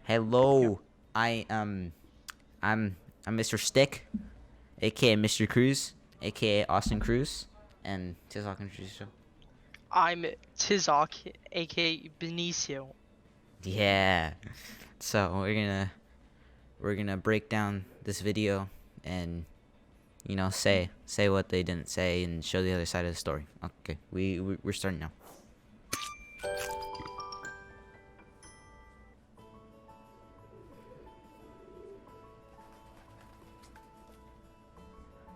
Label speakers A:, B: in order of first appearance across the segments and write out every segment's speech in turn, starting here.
A: Hello, I I'm Mr. Stick, aka Mr. Cruz, aka Austin Cruz, and TIZZOK introduce yourself.
B: I'm TIZZOK, aka Benicio.
A: Yeah. So we're gonna break down this video and say what they didn't say and show the other side of the story. Okay, we're starting now.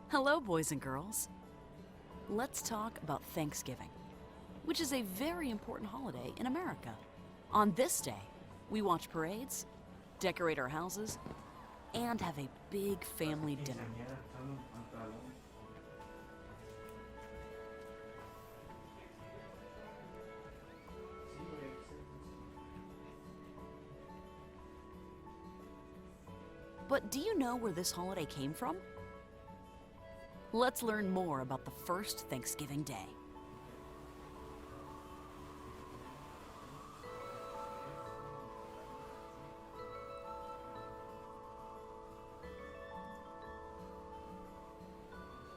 C: Hello, boys and girls. Let's talk about Thanksgiving, which is a very important holiday in America. On this day, we watch parades, decorate our houses, and have a big family dinner. But do you know where this holiday came from? Let's learn more about the first Thanksgiving Day.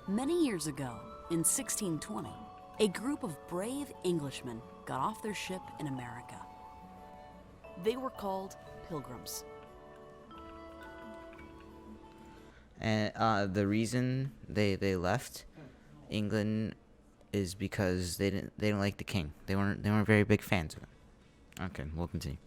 C: Many years ago, in 1620, a group of brave Englishmen got off their ship in America. They were called Pilgrims.
A: And the reason they left England is because they didn't like the king. They weren't very big fans of him. Okay, we'll continue.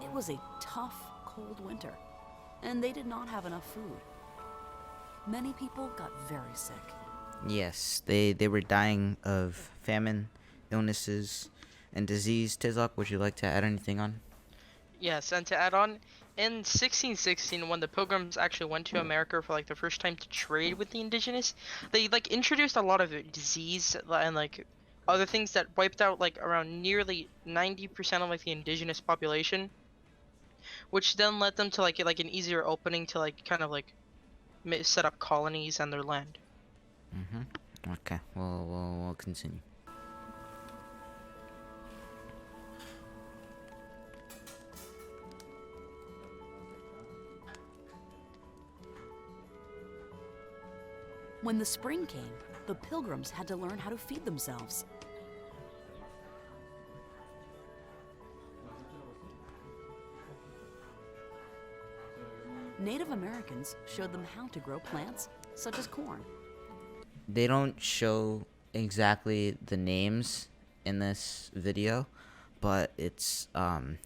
C: It was a tough, cold winter, and they did not have enough food. Many people got very sick.
A: Yes, they were dying of famine, illnesses, and disease. TIZZOK, would you like to add anything on?
B: Yes, and to add on, in 1616, when the Pilgrims actually went to America for like the first time to trade with the indigenous, they like introduced a lot of disease and like other things that wiped out like around nearly 90% of like the indigenous population, which then led them to like an easier opening to like kind of like set up colonies on their land.
A: Okay, we'll continue.
C: When the spring came, the Pilgrims had to learn how to feed themselves. Native Americans showed them how to grow plants, such as corn.
A: They don't show exactly the names in this video, but it's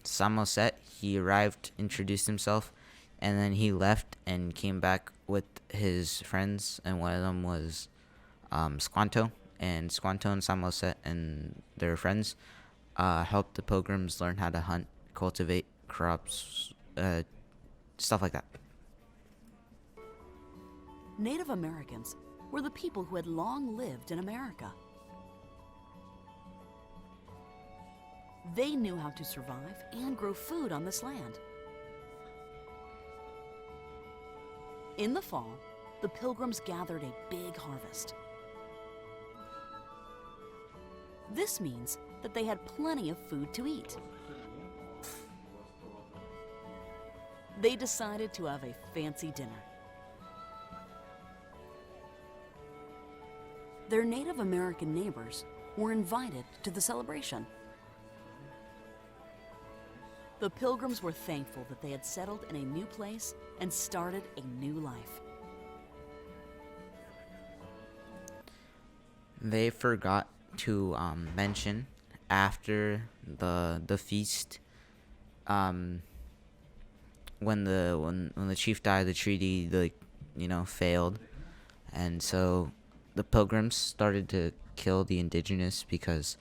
A: Samoset. He arrived, introduced himself, and then he left and came back with his friends, and one of them was Squanto. And Squanto and Samoset and their friends helped the Pilgrims learn how to hunt, cultivate crops, stuff like that.
C: Native Americans were the people who had long lived in America. They knew how to survive and grow food on this land. In the fall, the Pilgrims gathered a big harvest. This means that they had plenty of food to eat. They decided to have a fancy dinner. Their Native American neighbors were invited to the celebration. The Pilgrims were thankful that they had settled in a new place and started a new life.
A: They forgot to mention after the feast, when the chief died, the treaty failed, and so the Pilgrims started to kill the indigenous because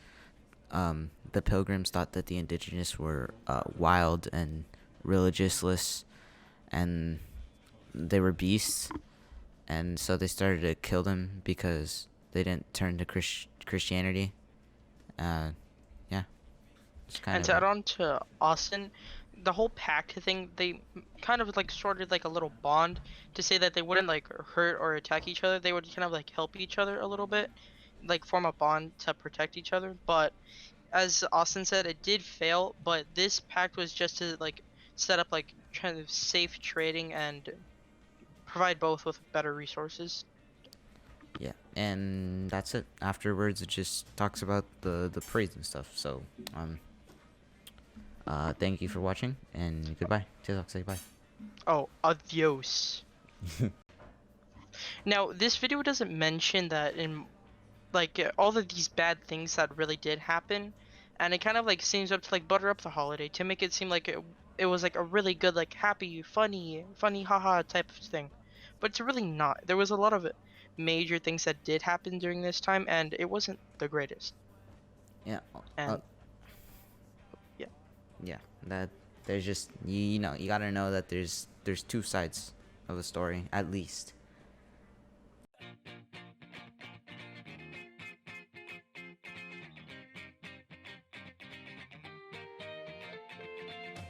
A: the Pilgrims thought that the indigenous were wild and religionless, and they were beasts, and so they started to kill them because they didn't turn to Christianity. Yeah, it's kind
B: And
A: of
B: to add on to Austin, the whole pact thing, they kind of like sorted like a little bond to say that they wouldn't like hurt or attack each other. They would kind of like help each other a little bit, like form a bond to protect each other. But as Austin said, it did fail. But this pact was just to like set up like kind of safe trading and provide both with better resources.
A: Yeah, and that's it. Afterwards, it just talks about the parades and stuff. So, thank you for watching, and goodbye. TIZZOK, say bye.
B: Oh, adios. Now, this video doesn't mention that in like all of these bad things that really did happen, and it kind of like seems up to like butter up the holiday to make it seem like it was like a really good, like happy, funny haha type of thing, but it's really not. There was a lot of major things that did happen during this time, and it wasn't the greatest.
A: Yeah.
B: And yeah,
A: Yeah. That there's just you know you gotta know that there's two sides of a story at least.